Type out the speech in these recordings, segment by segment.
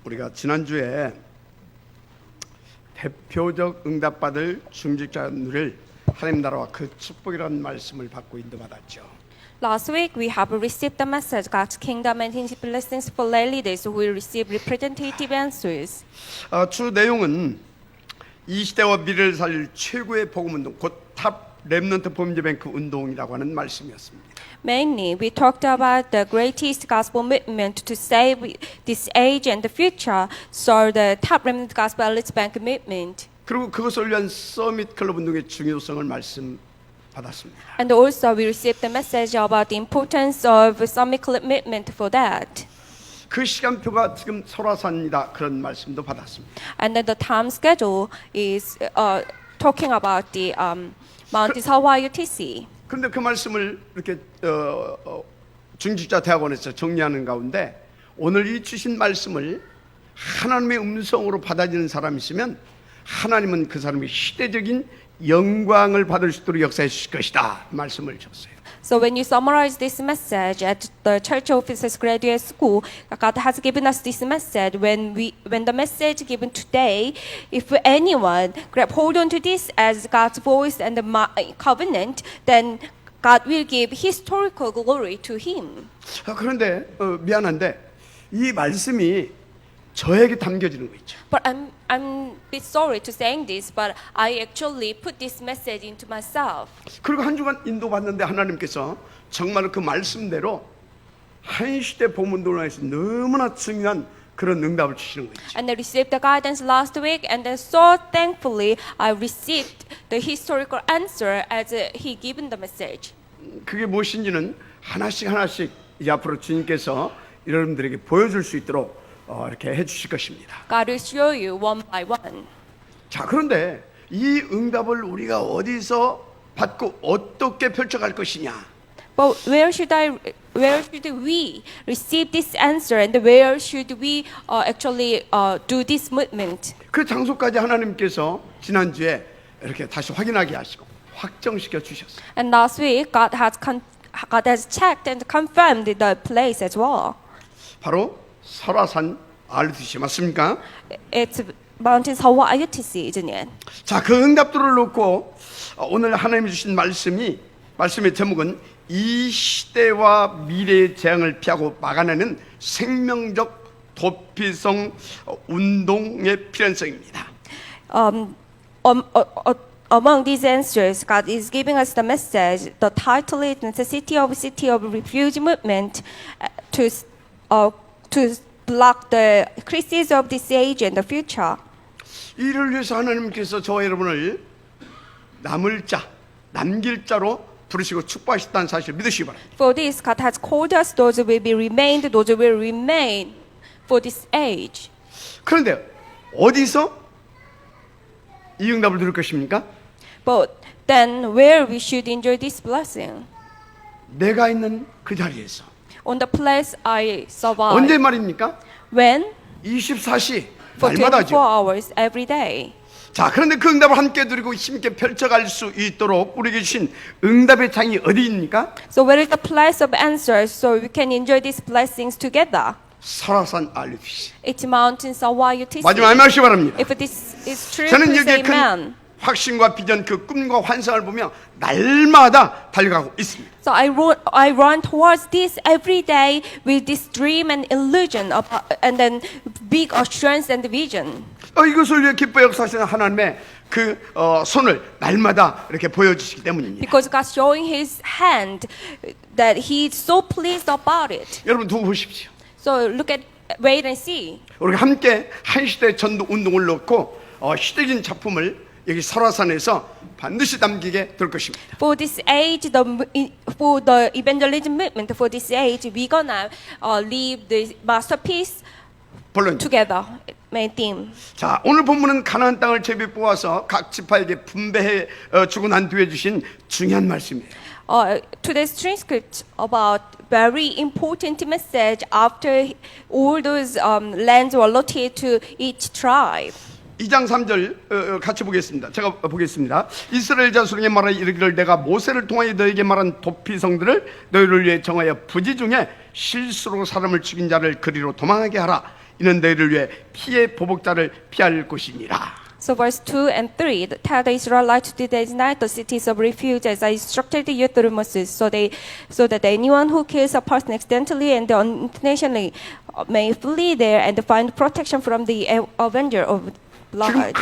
우리가 지난주에 대표적 응답받을 중직자들을 하나님 나라와 그 축복이라는 말씀을 받고 인도받았죠. Last week, we have received the message God's kingdom and His blessings for leaders who will receive representative answers. 주 내용은 이 시대와 미래를 살릴 최고의 복음 운동, 곧 탑 렘넌트 범죄뱅크 운동이라고 하는 말씀이었습니다. Mainly, we talked about the greatest gospel movement to save this age and the future, so the top remnant gospel elites bank movement. 그리고 그것을 위한 서밋 클럽 운동의 중요성을 받았습니다. And also, we received the message about the importance of Summit Club movement for that. 그 시간표가 지금 설화산이다 그런 말씀도 받았습니다. And then the time schedule is talking about the Mount Seowa UTC. 그런데 그 말씀을 이렇게 중직자 대학원에서 정리하는 가운데 오늘 이 주신 말씀을 하나님의 음성으로 받아들이는 사람이 있으면 하나님은 그 사람이 시대적인 영광을 받을 수 있도록 역사해 주실 것이다 말씀을 줬어요. So when you summarize this message at the Church Officers Graduate School, God has given us this message. When the message given today, if anyone grab hold on to this as God's voice and the covenant, then God will give historical glory to Him. 그런데 미안한데 이 말씀이 저에게 담겨지는 거 있죠. But I'm a bit sorry to saying this, but I actually put this message into myself. 그리고 한 주간 인도받는데 하나님께서 정말 그 말씀대로 한 시대 보문도로에서 너무나 중요한 그런 응답을 주시는 거 있죠. And I received the guidance last week, and then so thankfully I received the historical answer as He given the message. 그게 무엇인지는 하나씩 이제 앞으로 주님께서 여러분들에게 보여줄 수 있도록 이렇게 해주실 것입니다. God will show you one by one. 자, 그런데 이 응답을 우리가 어디서 받고 어떻게 펼쳐갈 것이냐? But where should we receive this answer, and where should we actually do this movement? 그 장소까지 하나님께서 지난주에 이렇게 다시 확인하게 하시고 확정시켜 주셨어요. And last week, God has checked and confirmed the place as well. 바로 설화산 RTC 맞습니까? It's Mountain Seowa UTC, isn't it? 자, 그 응답들을 놓고 오늘 하나님이 주신 말씀의 제목은 이 시대와 미래의 재앙을 피하고 막아내는 생명적 도피성 운동의 필연성입니다. Among these answers, God is giving us the message. The title is "Necessity of City of Refuge Movement" to block the crises of this age and the future. 이를 위해서 하나님께서 저와 여러분을 남길 자로 부르시고 축복하셨다는 사실을 믿으시기 바랍니다. For this, God has called us those who will be remained, those who will remain for this age. 그런데 어디서 이 응답을 들을 것입니까? But then, where we should enjoy this blessing? 내가 있는 그 자리에서. On the place I survive. 언제 말입니까? When? 24시 For 24 날마다죠. hours every day. 자, 그런데 그 응답을 함께 누리고 힘있게 펼쳐갈 수 있도록 우리에게 주신 응답의 장이 어디입니까? So where is the place of answers so we can enjoy these blessings together? 설화산 RTC. It's Mountain Seowa UTC. 마지막 말씀 바랍니다. If this is true, 저는 please 여기에 amen. 큰 확신과 비전, 그 꿈과 환상을 보며 날마다 달려가고 있습니다. So I run towards this every day with this dream and illusion of, and then big assurance and vision. 이것을 위해 기뻐 역사하시는 하나님의 그 손을 날마다 이렇게 보여주시기 때문입니다. Because God's showing His hand that He's so pleased about it. 여러분 두고 보십시오. So wait and see. 우리가 함께 한 시대 전도 운동을 넣고 시대적인 작품을 여기 설화산에서 반드시 담기게 될 것입니다. For this age, for the evangelism movement for this age, we're gonna leave the masterpiece 본론. together. Main theme. 자, 오늘 본문은 가나안 땅을 제비 뽑아서 각 지파에게 분배해 주고 난 뒤에 주신 중요한 말씀이에요. Today's transcript about very important message after all those lands were allotted to each tribe. 2장 3절 같이 보겠습니다. 제가 보겠습니다. 이스라엘 자손에게 말하여 이르기를 내가 모세를 통하여 너에게 말한 도피성들을 너희를 위해 정하여 부지 중에 실수로 사람을 죽인 자를 그리로 도망하게 하라. 이는 너희를 위해 피의 보복자를 피할 곳이니라. So verse 2 and 3, tell the Israelites to designate the cities of refuge as I instructed you through Moses, so that anyone who kills a person accidentally and unintentionally may flee there and find protection from the avenger of blood.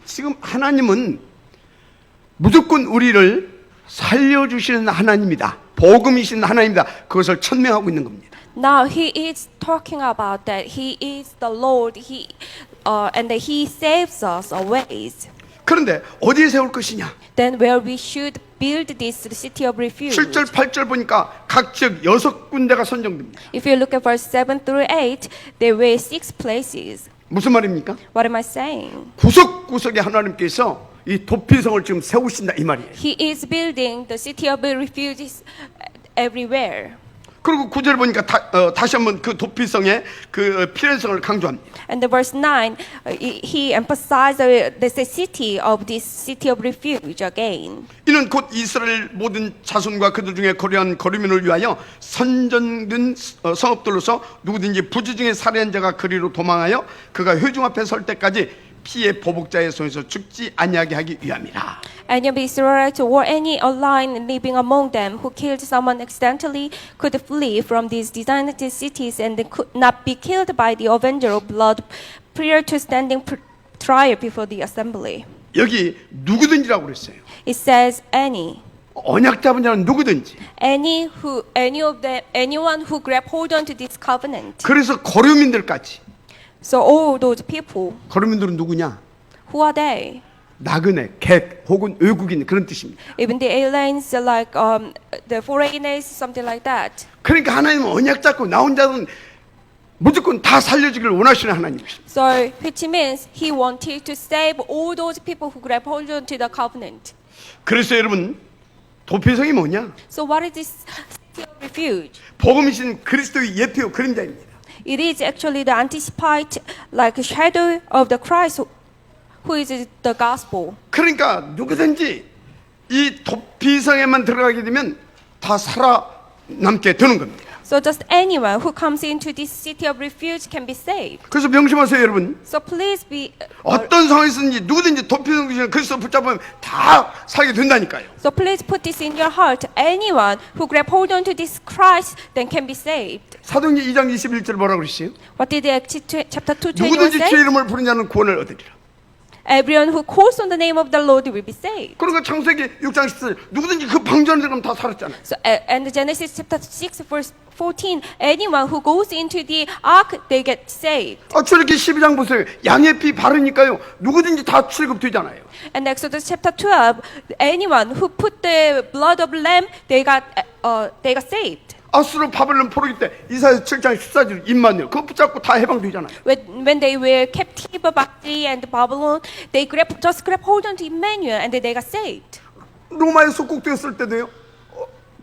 지금 하나님은 무조건 우리를 살려주시는 하나님이다. 복음이신 하나님이다. 그것을 천명하고 있는 겁니다. Now he is talking about that he is the Lord, and that he saves us always. 그런데 어디에 세울 것이냐? Then where we should build this city of refuge. 7절 8절 보니까 각 지역 6군데가 선정됩니다. If you look at verse 7 through 8, there were 6 places. 무슨 말입니까? What am I saying? 구석구석에 하나님께서 이 도피성을 지금 세우신다 이 말이에요. He is building the city of refuges everywhere. 그리고 9절 보니까 다시 한번 그 도피성의 그 필요성을 강조합니다. And the verse 9, he emphasized the necessity of this city of refuge again. 이는 곧 이스라엘 모든 자손과 그들 중에 거류한 거류민을 위하여 선정된 성읍들로서 누구든지 부지중에 살해한 자가 그리로 도망하여 그가 회중 앞에 설 때까지 피의 보복자의 손에서 죽지 아니하게 하기 위함이라. Any of the Israelites or any alien living among them who killed someone accidentally could flee from these designated cities and could not be killed by the avenger of blood prior to standing trial before the assembly. 여기 누구든지라고 그랬어요. It says any. 언약 잡은 자는 누구든지. Anyone who grab hold onto this covenant. 그래서 거류민들까지. So all those people. 거류민들은 누구냐? Who are they? 나그네, 객 혹은 외국인 그런 뜻입니다. Even the aliens, like the foreigners, something like that. 그러니까 하나님은 언약 잡고 나온 자들은 무조건 다 살려주기를 원하시는 하나님이십니다. So, which means He wanted to save all those people who grab hold onto the covenant. 그래서 여러분 도피성이 뭐냐? So, what is this city of refuge? 복음이신 그리스도의 예표 그림자입니다. It is actually the anticipate, like a shadow of the Christ, who is the gospel. 그러니까 누구든지 이 도피성에만 들어가게 되면 다 살아남게 되는 겁니다. So just anyone who comes into this city of refuge can be saved. 그래서 명심하세요, 여러분. So please be. 어떤 상황에서든지 누구든지 도피성 중에 그리스도 붙잡으면 다 살게 된다니까요. So please put this in your heart. Anyone who grab hold onto this Christ then can be saved. 사도행전 2장 21절 뭐라고 그러시요? What did Acts chapter 2 21 누구든지 say? 주의 이름을 부른 자는 구원을 얻으리라. Everyone who calls on the name of the Lord will be saved. 그러니까 창세기 6장 14절 누구든지 그 방주하는 사람 다 살았잖아요. So and Genesis chapter 6 verse 14, anyone who goes into the ark, they get saved. 출애굽기 12장 보세요. 양의 피 바르니까요. 누구든지 다 출애굽되잖아요. And Exodus chapter 12, anyone who put the blood of lamb, they got saved. 아수르 바벨론 포로기 때 이사야 7장 14절 임마누엘 그거 붙잡고 다 해방되잖아요. When they were captive by and Babylon, they just grab hold on to Emmanuel and they got saved. 로마에 속국되었을 때도요.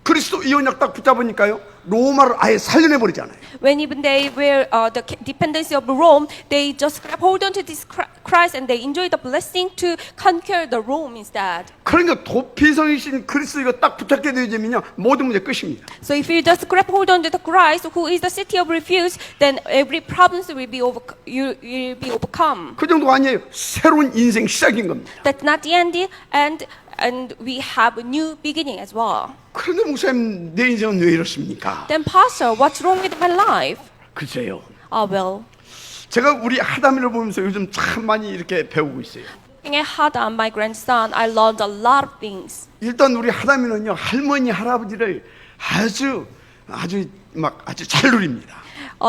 그리스도 이 언약 딱 붙잡으니까요. 로마를 아예 살려내 버리잖아요. When even they were the dependency of Rome, they just grab hold on to this Christ and they enjoy the blessing to conquer the Rome instead. 그러니까 도피성이신 그리스도가 딱 붙잡게 되면요 모든 문제 끝입니다. So if you just grab hold on to the Christ, who is the city of refuge, then every problem will be you'll be overcome. 그 정도가 아니에요. 새로운 인생 시작인 겁니다. That's not the end, and we have a new beginning as well. 그런데 목사님 내 인생은 왜 이렇습니까? Then pastor, what's wrong with my life? 글쎄요. Well, 제가 우리 하다미를 보면서 요즘 참 많이 이렇게 배우고 있어요. looking at Hada, my grandson, I learned a lot of things. 일단 우리 하다미는요 할머니 할아버지를 아주 잘 누립니다.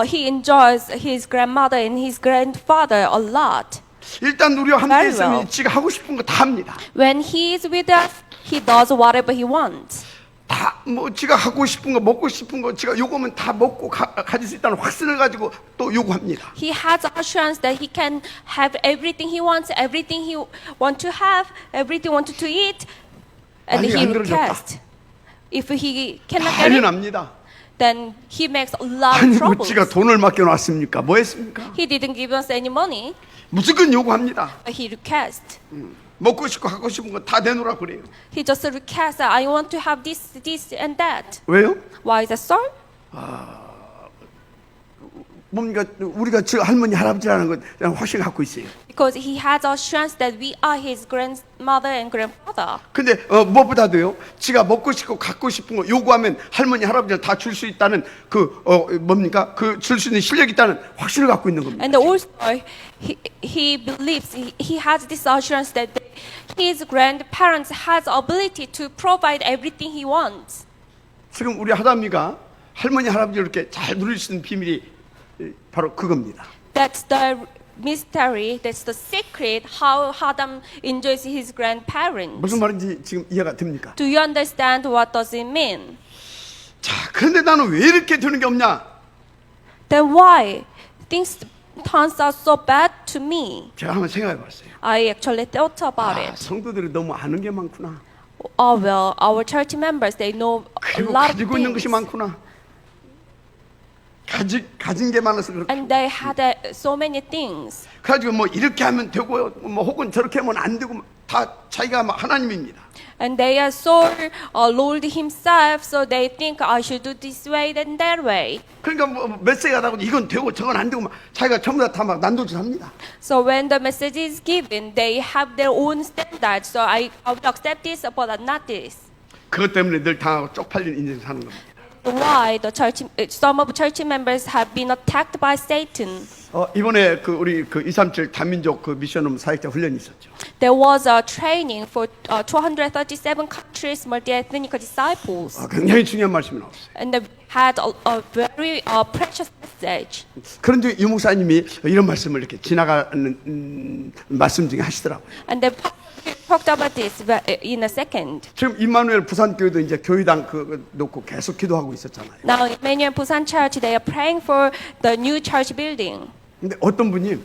He enjoys his grandmother and his grandfather a lot. 일단 우리와 함께 Very 있으면 well. 지가 하고 싶은 거 다 합니다. When he is with us, he does whatever he wants. 다 뭐 지가 하고 싶은 거 먹고 싶은 거 지가 요거면 다 먹고 가질 수 있다는 확신을 가지고 또 요구합니다. He has assurance that he can have everything he wants, everything he want to have, everything wanted to eat, and 만약에 he 안 들어줬다. requests. If he cannot get 난리 it, 납니다. then he makes a lot 아니 of 뭐 troubles. 지가 돈을 맡겨놨습니까? 뭐 했습니까? He didn't give us any money, 무조건 요구합니다. but he requests. 먹고 싶고 하고 싶은 거 다 내놓으라 그래요. He just requests that I want to have this and that. 왜요? Why is that so? 뭡니까 우리가 저 할머니 할아버지라는 걸 그냥 확신 갖고 있어요. Because he has assurance that we are his grandmother and grandfather. 근데 무엇보다도요, 지가 먹고 싶고 갖고 싶은 거 요구하면 할머니 할아버지가 다 줄 수 있다는 그 뭡니까 그 줄 수 있는 실력이 있다는 확신을 갖고 있는 겁니다. And also, he believes, he has this assurance that his grandparents has ability to provide everything he wants. 지금 우리 하담이가 할머니 할아버지를 이렇게 잘 누릴 수 있는 비밀이 바로 그겁니다. That's the mystery, that's the secret how Hadam enjoys his grandparents. 무슨 말인지 지금 이해가 됩니까? Do you understand what does it mean? 자, 그런데 나는 왜 이렇게 되는 게 없냐? Then why things turns out so bad to me? 제가 한번 생각해 봤어요. I actually thought about 아, it. 성도들이 너무 아는 게 많구나. Oh well, our church members, they know a 그리고 lot of 가지고 있는 것이 things. 많구나. 가진 게 많아서 그렇게. And they had so many things. 그래가지고 뭐 이렇게 하면 되고요, 뭐 혹은 저렇게 하면 안 되고 다 자기가 막 하나님입니다. And they are so Lord himself, so they think I should do this way and that way. 그러니까 뭐 메시지가 나고 이건 되고 저건 안 되고 막 자기가 전부 다 막 난도질합니다. So when the message is given, they have their own standards. So I would accept this, but not this. 그것 때문에 늘 당하고 쪽팔린 인생 사는 겁니다. Why the church, some of church members have been attacked by Satan. 이번에 그 우리 그 237 다민족 그 미션홈 사역자 훈련이 있었죠. There was a training for 237 countries multi-ethnic disciples, 굉장히 중요한 말씀이 나왔어요. and they had a very precious message. 그런데 유 목사님이 이런 말씀을 이렇게 지나가는 말씀 중에 하시더라고요. And they talked about this in a second. 지금 임마누엘 부산교회도 이제 교회당 그 놓고 계속 기도하고 있었잖아요. Now, Emmanuel Busan Church, they are praying for the new church building. 근데 어떤 분이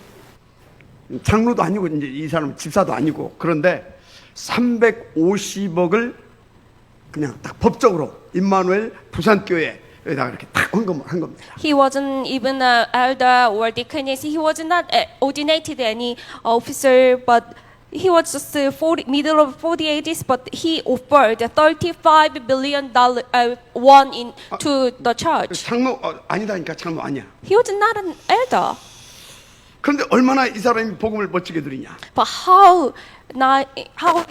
장로도 아니고 이제 이 사람 집사도 아니고 그런데 350억을 그냥 딱 법적으로 임마누엘 부산교회에다가 이렇게 딱 헌금을 한 겁니다. He wasn't even an elder or deaconess. He was not ordinated any officer, but he was just middle of 40s. But he offered $35 billion won to the church. 장로 아니다니까 장로 아니야. He was not an elder. 그런데 얼마나 이 사람이 복음을 멋지게 드리냐. But how in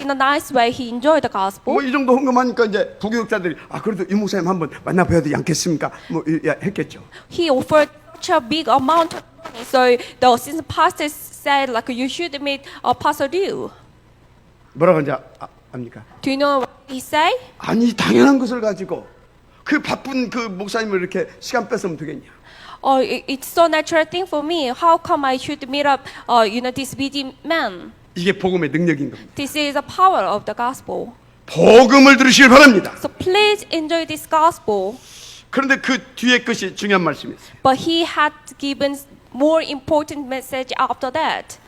a nice way he enjoyed the gospel. 뭐 이 정도 헌금하니까 이제 부교육자들이 그래도 유 목사님 한번 만나봐야 되지 않겠습니까? 뭐 했겠죠. He offered such a big amount of money, so the assistant pastor said, like, you should meet Pastor Liu. 뭐라고 이제 압니까? Do you know what he said? 아니 당연한 것을 가지고 그 바쁜 그 목사님을 이렇게 시간 뺏으면 되겠냐? It's so natural thing for me. How come I should meet up, this busy man? 이게 복음의 능력인 겁니다. This is the power of the gospel. 복음을 들으시길 바랍니다. So please enjoy this gospel. 그런데 그 뒤에 것이 중요한 말씀이었어요. But he had given more important message after that.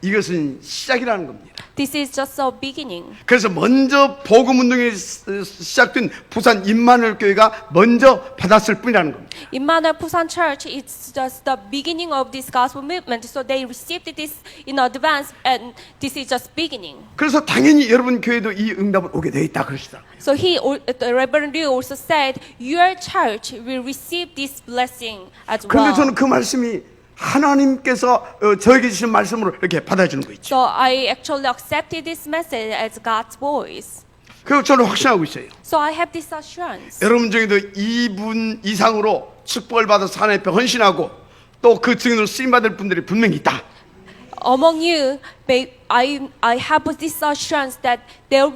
이것은 시작이라는 겁니다. This is just a beginning. 그래서 먼저 복음 운동이 시작된 부산 임마누엘 교회가 먼저 받았을 뿐이라는 겁니다. Emmanuel Busan Church, it's just the beginning of this gospel movement. So they received this in advance, and this is just beginning. 그래서 당연히 여러분 교회도 이 응답은 오게 돼 있다 그러시더라고요. So the Reverend Liu also said, your church will receive this blessing as 그런데 well. 저는 그 말씀이 하나님께서 저에게 주신 말씀으로 이렇게 받아주는 거 있죠. So I actually accepted this message as God's voice. 그리고 저는 확신하고 있어요. So I have this assurance. 여러분 중에도 이분 이상으로 축복을 받아서 하나님 앞에 헌신하고 또 그 증인으로 쓰임받을 분들이 분명히 있다. Among you, I have this assurance that there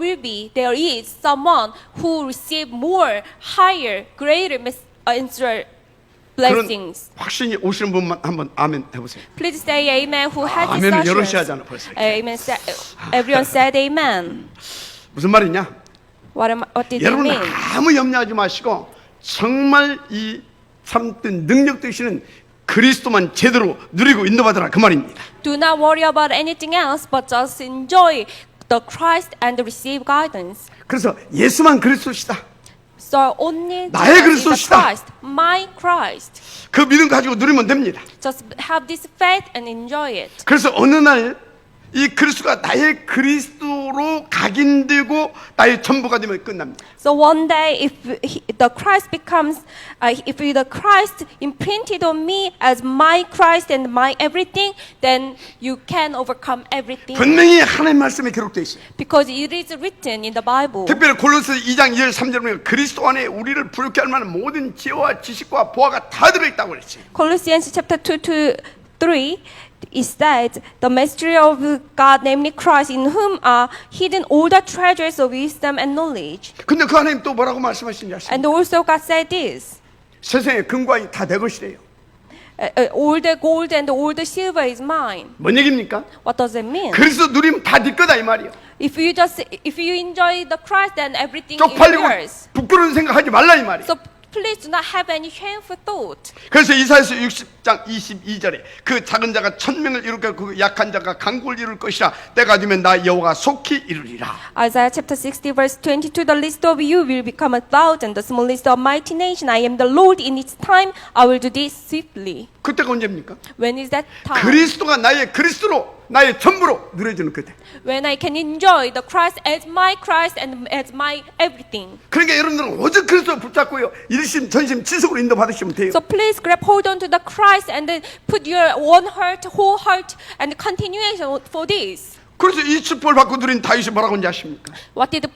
is someone who receive more, higher, greater answer blessings. 그런 확신이 오시는 분만 한번 아멘 해보세요. Please say amen. Who has this 아멘을 여럿이 assurance? 하잖아 벌써. Amen. Everyone said amen. 무슨 말이냐? What did it 여러분 mean? 아무 염려하지 마시고 정말 이 참된 능력 되시는 그리스도만 제대로 누리고 인도받으라 그 말입니다. Do not worry about anything else, but just enjoy the Christ and receive guidance. 그래서 예수만 그리스도시다. So only 나의 Jesus is the 그리스도시다. Christ, my Christ. 그 믿음 가지고 누리면 됩니다. Just have this faith and enjoy it. 그래서 어느 날 이 그리스도가 나의 그리스도로 각인되고 나의 전부가 되면 끝납니다. So one day, if the Christ becomes, if the Christ imprinted on me as my Christ and my everything, then you can overcome everything. 분명히 하나님 말씀에 기록되어 있어요. Because it is written in the Bible. 특별히 골로새 2장 2절 3절에 보면 그리스도 안에 우리를 부욕케 할 만한 모든 지혜와 지식과 보화가 다 들어있다고 그랬어요. Colossians chapter 2 to 3, it said, the mystery of God, namely Christ, in whom are hidden all the treasures of wisdom and knowledge. 근데 그 하나님 또 뭐라고 말씀하시는지 아십니까? And also God said this, 세상의 금과 이 다 내 것이래요. all the gold and all the silver is mine. 뭔 얘기입니까? What does it mean? 그리스도 누리면 다 네 거다 이 말이에요. If you enjoy the Christ, then everything is 쪽팔리고 yours. 부끄러운 생각하지 말라 이 말이에요. So please do not have any shameful thought. 그래서 이사야서 60장 22절에 그 작은 자가 1000명을 이룰까 그 약한 자가 강국을 이룰 것이라 때가 되면 나 여호와가 속히 이루리라. Isaiah chapter 60 verse 22, the least of you will become a thousand, the smallest of mighty nation. I am the Lord, in its time I will do this swiftly. 그때가 언제입니까? When is that time? 그리스도가 나의 그리스도로 나의 전부로 누려지는 그때. When I can enjoy the Christ as my Christ and as my everything. 그러니까 여러분들은 오직 그리스도 붙잡고요 일심 전심 지속으로 인도 받으시면 돼요. So please grab hold on to the Christ and then put your one heart, whole heart and continuation for this. 그래서 이 축복을 받고 누린 다윗이 뭐라고 하는지 아십니까? What did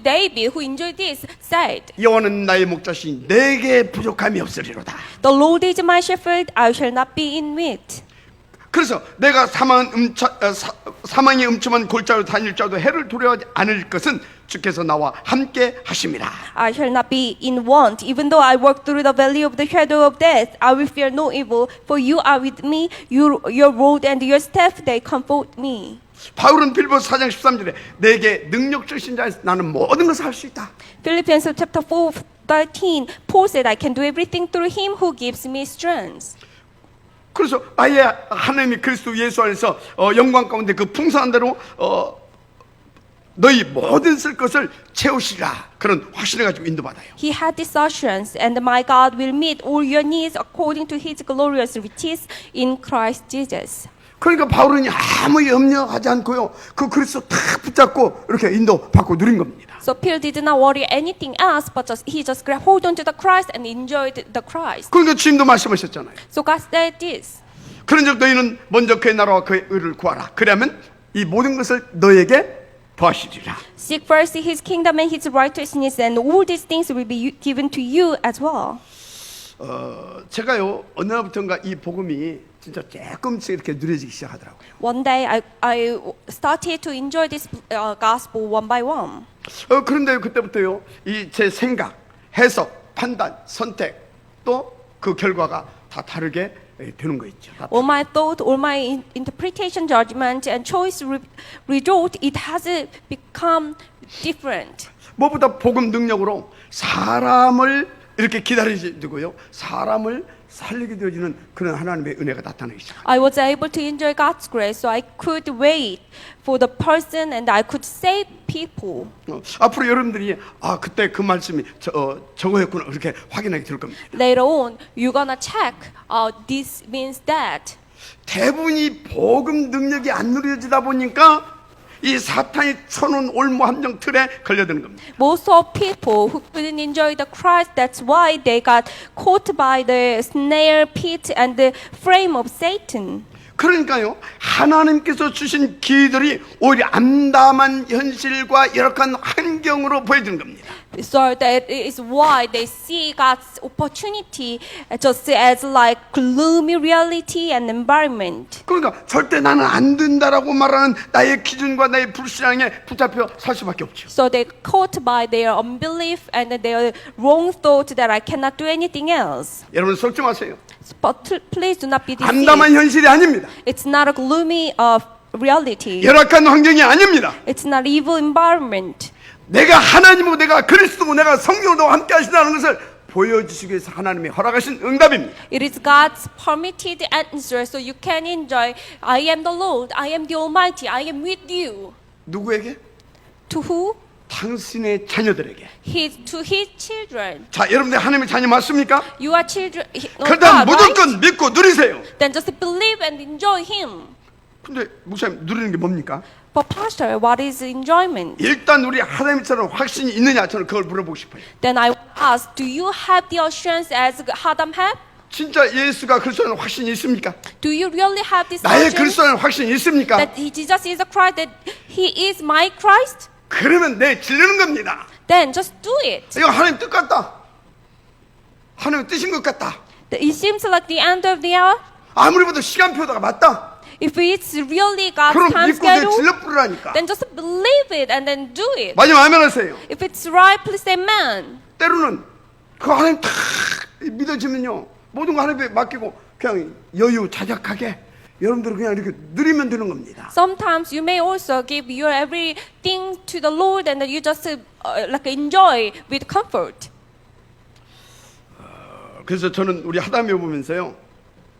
David, who enjoyed this, said? 여호와는 나의 목자시니 내게 부족함이 없으리로다. The Lord is my shepherd; I shall not be in want. 그래서 내가 사망의 음침한 골짜기로 다닐 자도 해를 두려워하지 않을 것은 주께서 나와 함께 하심이라. I shall not be in want, even though I walk through the valley of the shadow of death. I will fear no evil, for you are with me. Your rod and your staff, they comfort me. 바울은 빌보서 4장 13절에 내게 능력 주신 자에서 나는 모든 것을 할 수 있다. Philippians chapter 4:13, Paul said, I can do everything through him who gives me strength. 그래서 아예 하나님이 그리스도 예수 안에서 영광 가운데 그 풍성한 대로 너희 모든 쓸 것을 채우시라 그런 확신을 가지고 인도받아요. He had this assurance, and my God will meet all your needs according to his glorious riches in Christ Jesus. 그러니까 바울은 아무 염려하지 않고요 그 그리스도 탁 붙잡고 이렇게 인도받고 누린 겁니다. So Paul did not worry anything else, but he just grabbed hold on to the Christ and enjoyed the Christ. 그러니까 주님도 말씀하셨잖아요. So God said this. 그런즉 너희는 먼저 그의 나라와 그의 의를 구하라. 그러면 이 모든 것을 너에게 더하시리라. Seek first his kingdom and his righteousness, and all these things will be given to you as well. 제가요 어느 날부터인가 이 복음이 진짜 조금씩 이렇게 누려지기 시작하더라고요. One day I started to enjoy this gospel one by one. 그런데 그때부터요 이 제 생각, 해석, 판단, 선택 또 그 결과가 다 다르게 되는 거 있죠. All my thought, all my interpretation, judgment, and choice result, it has become different. 무엇보다 복음 능력으로 사람을 이렇게 기다리고요 사람을 살리게 되어지는 그런 하나님의 은혜가 나타나기 시작합니다. I was able to enjoy God's grace, so I could wait for the person and I could save people. 앞으로 여러분들이 그때 그 말씀이 저거였구나 그렇게 확인하게 될 겁니다. Later on, you're gonna check, this means that. 대부분이 복음 능력이 안 누려지다 보니까 이 사탄이 쳐놓은 올무 함정 틀에 걸려드는 겁니다. Most of people who couldn't enjoy the Christ, that's why they got caught by the snare pit and the frame of Satan. 그러니까요 하나님께서 주신 기회들이 오히려 암담한 현실과 열악한 환경으로 보여지는 겁니다. So that is why they see God's opportunity just as like gloomy reality and environment. 그러니까 절대 나는 안 된다라고 말하는 나의 기준과 나의 불신앙에 붙잡혀 살 수밖에 없죠. So they caught by their unbelief and their wrong thought that I cannot do anything else. 여러분 속지 마세요. But please do not be deceived. 암담한 현실이 아닙니다. It's not a gloomy reality. 열악한 환경이 아닙니다. It's not evil environment. 내가 하나님이고 내가 그리스도고 내가 성령으로 함께 하신다는 것을 보여주시기 위해서 하나님이 허락하신 응답입니다. It is God's permitted answer, so you can enjoy. I am the Lord. I am the Almighty. I am with you. 누구에게? To who? 당신의 자녀들에게. To his children. 자, 여러분들 하나님의 자녀 맞습니까? You are children. 그렇다면 God, right? 무조건 믿고 누리세요. Then just believe and enjoy Him. 근데 목사님 누리는 게 뭡니까? But pastor, what is enjoyment? 일단 우리 하나님처럼 확신이 있느냐 저는 그걸 물어보고 싶어요. Then I ask, do you have the assurance as Adam had? 진짜 예수가 그리스도라는 확신이 있습니까? Do you really have this 나의 assurance 그리스도라는 확신이 있습니까? that Jesus is the Christ, that He is my Christ? 그러면 내 질르는 겁니다. Then just do it. 이거 하나님 뜻 같다. 하나님 뜻인 것 같다. It seems like the end of the hour. 아무리 봐도 시간표가 맞다. If it's really God's 그럼 time 믿고 내 schedule, 질러 부르라니까. then just believe it and then do it. 마지막 아멘 하세요. If it's right, please say amen. 때로는 그 하나님 다 믿어지면요 모든 거 하나님께 맡기고 그냥 여유 자작하게 여러분들은 그냥 이렇게 누리면 되는 겁니다. Sometimes you may also give your everything to the Lord and then you just like enjoy with comfort. 그래서 저는 우리 하다며 보면서요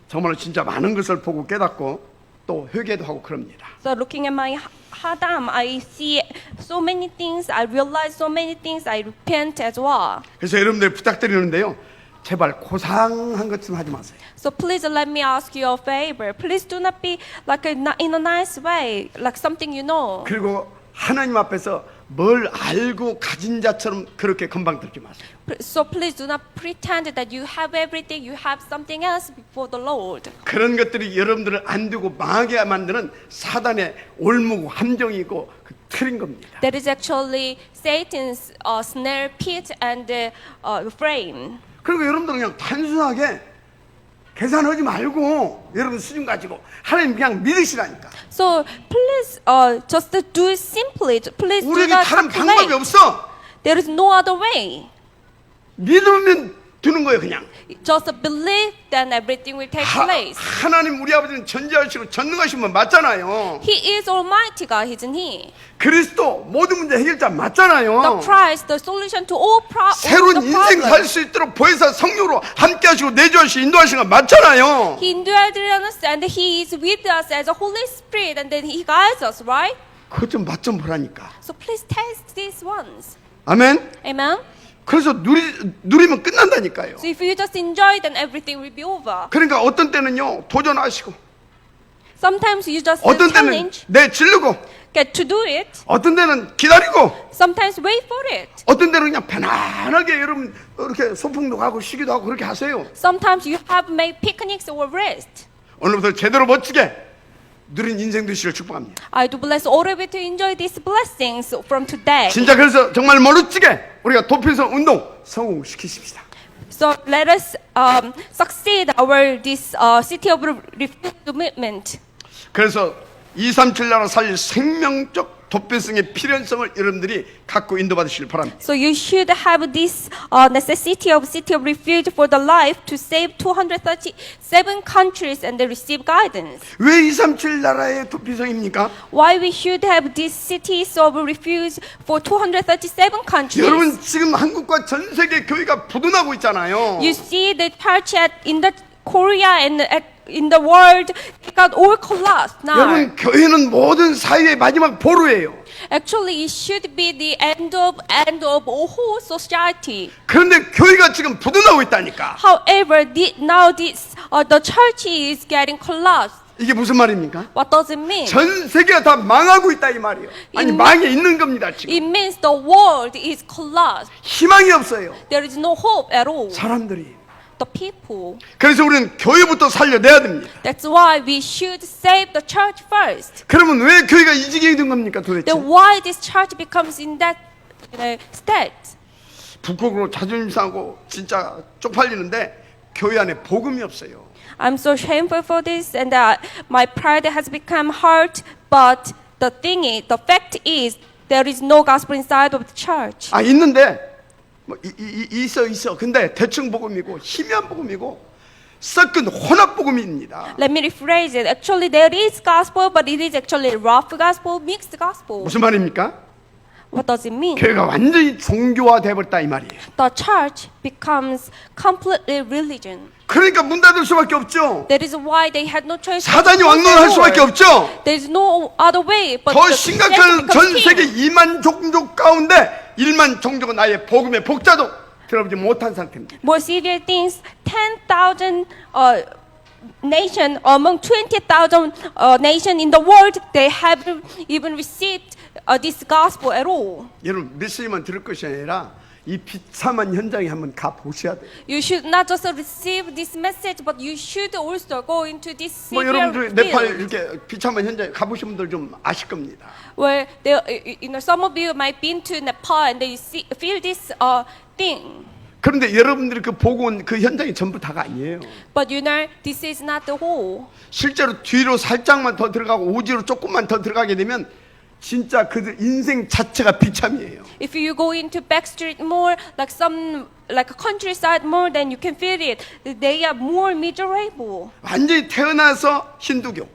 정말 진짜 많은 것을 보고 깨닫고 또 회개도 하고 그럽니다. So looking at my Hadam, I see so many things, I realize so many things, I repent as well. 그래서 여러분들 부탁드리는데요 제발 고상한 것 좀 하지 마세요. So please let me ask you a favor. Please do not be like in a nice way, like something you know. 그리고 하나님 앞에서 뭘 알고 가진 자처럼 그렇게 건방 들지 마세요. So please do not pretend that you have everything, you have something else before the Lord. 그런 것들이 여러분들을 안 되고 망하게 만드는 사단의 올무고 함정이고 그 틀인 겁니다. That is actually Satan's snare pit and frame. 그리고 여러분들은 그냥 단순하게 계산하지 말고 여러분 수준 가지고 하나님 그냥 믿으시라니까. So please just do it simply. Please do 우리에게 not 다른 방법이 calculate. 없어. There is no other way. 믿으면 되는 거예요 그냥. Just believe, then everything will take place. 하나님 우리 아버지는 전지하시고 전능하신 분 맞잖아요. He is Almighty God, isn't He? 그리스도 모든 문제 해결자 맞잖아요. The Christ, the solution to all 새로운 the 인생 살 problems. 수 있도록 보혜사 성령으로 함께 하시고 내주하시고 인도하시는 거 맞잖아요. He indwells us and He is with us as a Holy Spirit and then He guides us, right? 그것 좀 맛 좀 보라니까. So please test these ones. 아멘. Amen? 그래서 누리면 끝난다니까요. So if you just enjoy, then everything will be over. 그러니까 어떤 때는요 도전하시고 Sometimes you just 어떤 때는 challenge, 내 질르고 get to do it. 어떤 때는 기다리고 Sometimes wait for it. 어떤 때는 그냥 편안하게 여러분 이렇게 소풍도 가고 쉬기도 하고 그렇게 하세요. Sometimes you have made picnics or rest. 오늘부터 제대로 멋지게 누린 인생 되시길 축복합니다. I do bless all of you to enjoy these blessings from today. 진짜 그래서 정말 멋지게 우리가 도피성 운동 성공시키십시다. So let us succeed our this city of refuge movement. 그래서 237 나라 살릴 생명적 도피성의 필연성을 여러분들이 갖고 인도받으시길 바랍니다. So you should have this necessity of city of refuge for the life to save 237 countries and receive guidance. 왜 237 나라의 도피성입니까? Why we should have these cities of refuge for 237 countries? 여러분 지금 한국과 전 세계 교회가 부도나고 있잖아요. You see the church in the Korea and in the world it got all collapsed now. 여러분 교회는 모든 사회의 마지막 보루예요. Actually, it should be the end of whole society. 그런데 교회가 지금 부도나고 있다니까. However, now this the church is getting collapsed. 이게 무슨 말입니까? What does it mean? 전 세계가 다 망하고 있다 이 말이에요. 아니 망해 있는 겁니다 지금. It means the world is collapsed. 희망이 없어요. There is no hope at all. 사람들이. The people. 그래서 우리는 교회부터 살려내야 됩니다. That's why we should save the church first. 그러면 왜 교회가 이 지경이 된 겁니까 도대체? Then why this church becomes in that state? 북극으로 자존심 상하고 진짜 쪽팔리는데 교회 안에 복음이 없어요. I'm so shameful for this, and my pride has become hurt. But the fact is, there is no gospel inside of the church. 아 있는데 뭐 있어. 근데 대충 복음이고 희미한 복음이고 섞은 혼합 복음입니다. Let me rephrase it. Actually, there is gospel, but it is actually rough gospel, mixed gospel. 무슨 말입니까? What does it mean? 교회가 완전히 종교화돼 버렸다 이 말이에요. The church becomes completely religion. 그러니까 문 닫을 수밖에 없죠. That is why they had no choice. 사단이 왕노할 수밖에 없죠. There is no other way. But 더 the 심각한 Christianity 전 becomes 세계 king. 2만 종족 가운데 1만 종족은 아예 복음의 복자도 들어보지 못한 상태입니다. More serious things, 10,000 nation among 20,000 nations in the world, they haven't even received this gospel at all. 여러분 믿으면 들을 것이 아니라 이 비참한 현장에 한번 가 보셔야 돼요. You should not just receive this message, but you should also go into this 뭐 severe 여러분들 네팔 field, 이렇게 비참한 현장에 가보신 분들 좀 아실 겁니다. where some of you might been to Nepal and they feel this thing. 그런데 여러분들이 그 보고 온 그 현장이 전부 다가 아니에요. But this is not the whole. 실제로 뒤로 살짝만 더 들어가고 오지로 조금만 더 들어가게 되면 진짜 그들 인생 자체가 비참이에요. If you go into backstreet more, like a countryside more, then you can feel it. They are more miserable. 완전히 태어나서 힌두교,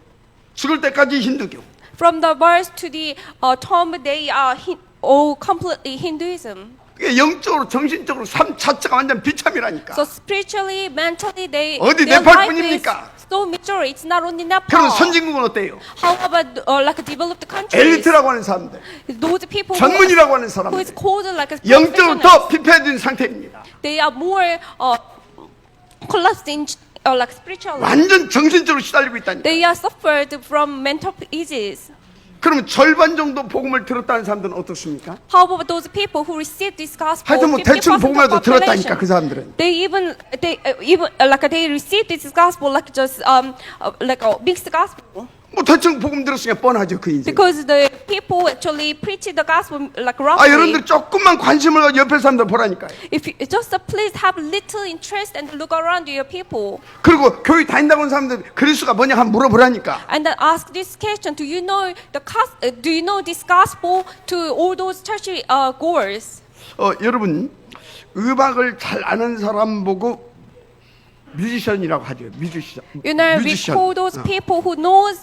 죽을 때까지 힌두교. From the birth to the tomb, they are all completely Hinduism. 그게 영적으로 정신적으로 삶 자체가 완전 비참이라니까. So spiritually, mentally, 어디 their 네팔 life 뿐입니까? is so miserable. It's not only 그럼 Nepal. 선진국은 어때요? How about like developed countries? 엘리트라고 하는 사람들, Those people 전문이라고 하는 who 사람들, is called like a 영적으로 professionals, 더 피폐해진 상태입니다. they are more collapsed in like spiritually. 완전 정신적으로 시달리고 있다니까. They are suffered from mental disease. 그러면 절반 정도 복음을 들었다는 사람들은 어떻습니까? How about those people who received this gospel? 하여튼 뭐 50% 대충 of 복음이라도 the 들었다니까 그 population. 사람들은. They even like they received this gospel like just like a mixed gospel. 뭐 대충 복음 들었으니까 뻔하죠 그 인생. Because the people actually preach the gospel like 아 roughly. 여러분들 조금만 관심을 가지고 옆에 사람들 보라니까요. If you just please have little interest and look around your people 그리고 교회 다닌다고 하는 사람들 그리스도가 뭐냐 한번 물어보라니까. and then ask this question: Do you know do you know this gospel to all those church goers? 여러분 음악을 잘 아는 사람 보고 뮤지션이라고 하죠. 뮤지션. You know, we 뮤지션. call those people who knows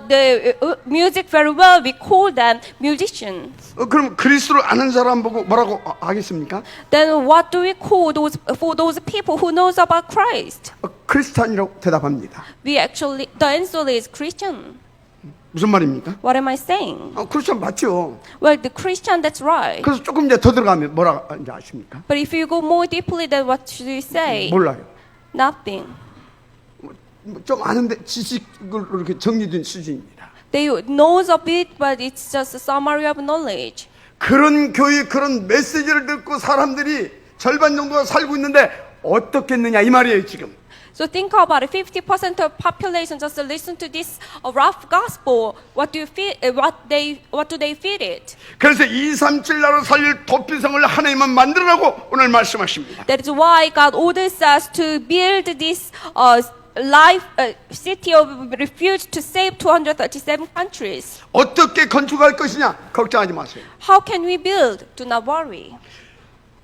the music very well. We call them musicians. 그럼 그리스도를 아는 사람 보고 뭐라고 하겠습니까? Then what do we call those people who knows about Christ? 크리스찬이라고 대답합니다. The answer is Christian. 무슨 말입니까? What am I saying? 크리스찬 맞죠. Well, the Christian, that's right. 그래서 조금 이제 더 들어가면 뭐라 이제 아십니까? But if you go more deeply, then what should you say? 몰라요. Nothing. 좀 아는데 지식을 이렇게 정리된 수준입니다. They knows a bit, but it's just a summary of knowledge. 그런 교회 그런 메시지를 듣고 사람들이 절반 정도가 살고 있는데 어떻겠느냐 이 말이에요 지금. So think about it. 50% of population just listen to this rough gospel. What do you feel? What do they feel it? 그래서 237 나라를 살릴 도피성을 하나님은 만들라고 오늘 말씀하십니다. That is why God orders us to build this city of refuge to save 237 countries. 어떻게 건축할 것이냐 걱정하지 마세요. How can we build? Do not worry.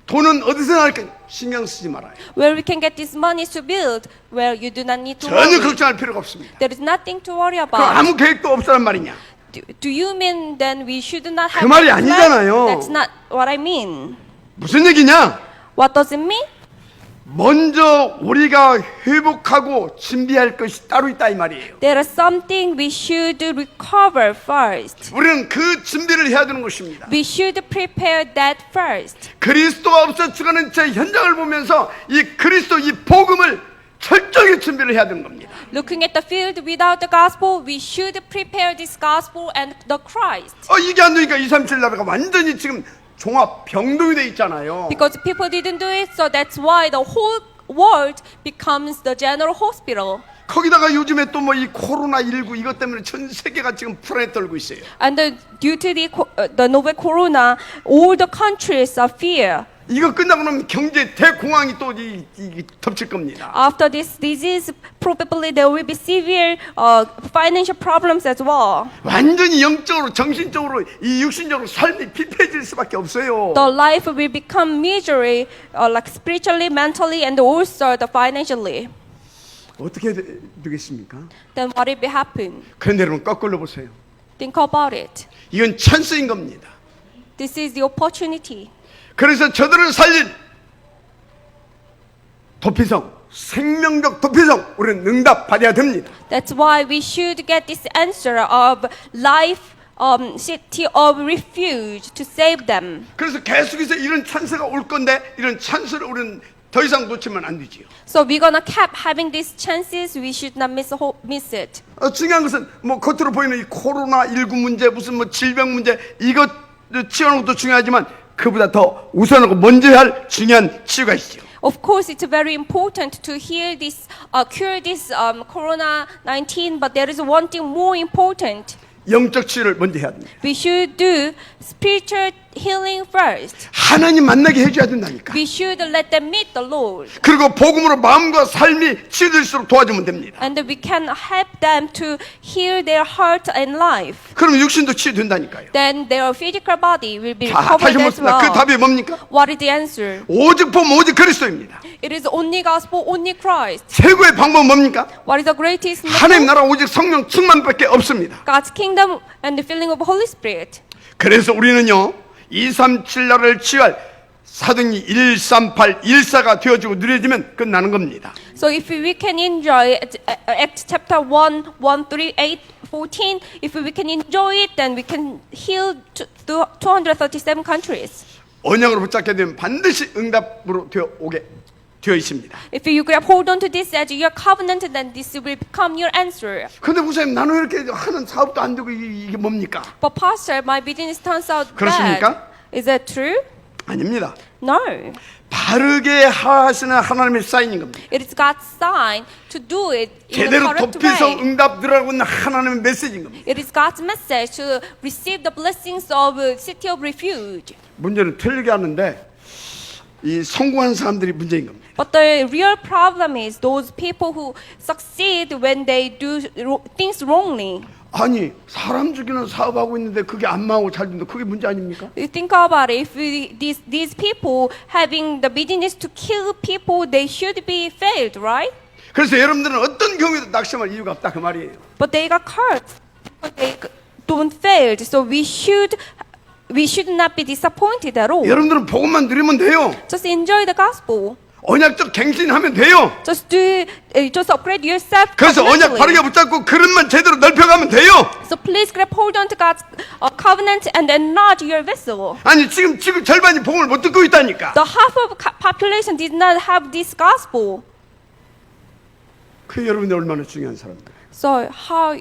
돈은 어디서 나올까 신경 쓰지 말아요. Where we can get this money to build, where you do not need to 전혀 worry. 걱정할 필요가 없습니다. There is nothing to worry 그럼 about. 아무 계획도 없다는 말이냐? Do you mean then we should not have 그 말이 any plan? 아니잖아요. That's not what I mean. 무슨 얘기냐? What does it mean? 먼저 우리가 회복하고 준비할 것이 따로 있다 이 말이에요. There is something we should recover first. 우리는 그 준비를 해야 되는 것입니다. We should prepare that first. 그리스도가 없어 죽어가는 제 현장을 보면서 이 그리스도 이 복음을 철저하게 준비를 해야 되는 겁니다. Looking at the field without the gospel, we should prepare this gospel and the Christ. 이게 안 되니까 237 나라가 완전히 지금 종합 병동이 돼 있잖아요. Because people didn't do it, so that's why the whole world becomes the general hospital. 거기다가 요즘에 또 뭐 이 코로나19 이것 때문에 전 세계가 지금 불안에 떨고 있어요. And due to the novel corona, all the countries are fear. 이거 끝나고 나면 경제 대공황이 또 덮칠 겁니다. After this disease, probably there will be severe financial problems as well. 완전히 영적으로 정신적으로 이 육신적으로 삶이 피폐해질 수밖에 없어요. The life will become misery, like spiritually, mentally, and also the financially. 어떻게 되겠습니까? Then what will happen? 그런데 여러분 거꾸로 보세요. Think about it. 이건 찬스인 겁니다. This is the opportunity. 그래서 저들을 살린 도피성, 생명적 도피성 우리는 응답받아야 됩니다. That's why we should get this answer of life city of refuge to save them. 그래서 계속해서 이런 찬스가 올 건데 이런 찬스를 우리는 더 이상 놓치면 안 되지요. So we're gonna keep having these chances. We should not miss it. 중요한 것은 뭐 겉으로 보이는 이 코로나 19 문제, 무슨 뭐 질병 문제 이것 치유하는 것도 중요하지만 그보다 더 우선하고 먼저 할 중요한 치유가 있죠. Of course, it's very important to heal this, cure this corona-19. But there is one thing more important. 영적 치유를 먼저 해야 됩니다. We should do spiritual healing first. 하나님 만나게 해줘야 된다니까. We should let them meet the Lord. 그리고 복음으로 마음과 삶이 치유될수록 도와주면 됩니다. And we can help them to heal their heart and life. 그러면 육신도 치유된다니까요. Then their physical body will be 자, recovered 다시 as 묻습니다. 그 well. 답이 뭡니까? What is the answer? 오직 봄 오직 그리스도입니다. It is only gospel, only Christ. 최고의 방법은 뭡니까? What is the greatest 하나님 method? 나라 오직 성령 충만밖에 없습니다. God's kingdom and the filling of Holy Spirit. 그래서 우리는요 237 나라를 치유할 사도행전 138, 1사가 되어지고 누려지면 끝나는 겁니다. So if we can enjoy Acts chapter 1, 3, 8, 14, if we can enjoy it, then we can heal 237 countries. 언약으로 붙잡게 되면 반드시 응답으로 되어 있습니다. If you grab hold on to this as your covenant, then this will become your answer. 근데 목사님 나는 이렇게 하는 사업도 안 되고 이게 뭡니까? But pastor, my business turns out 그렇습니까? bad. Is that true? 아닙니다. No. 바르게 하시는 하나님의 사인인 겁니다. It is God's sign to do it in the 제대로 correct 돕기서 way. 응답 들어가고 있는 하나님의 메시지인 겁니다. It is God's message to receive the blessings of city of refuge. 문제는 틀리게 하는데 이 성공한 사람들이 문제인 겁니다. But the real problem is those people who succeed when they do things wrongly. 아니 사람 죽이는 사업하고 있는데 그게 안 망하고 잘 된다. 그게 문제 아닙니까? You think about it. If these people having the business to kill people, they should be failed, right? 그래서 여러분들은 어떤 경우에도 낙심할 이유가 없다 그 말이에요. But they got cursed. But they don't failed. So we should not be disappointed at all. 여러분들은 복음만 누리면 돼요. Just enjoy the gospel. 언약적 갱신하면 돼요. Just just upgrade yourself. 그래서 언약 covenantally. 바르게 붙잡고 그릇만 제대로 넓혀가면 돼요. So please grab hold on to God's covenant and enlarge your vessel. 아니 지금 절반이 복음을 못 듣고 있다니까. The half of population did not have this gospel. 그 여러분이 얼마나 중요한 사람들. So how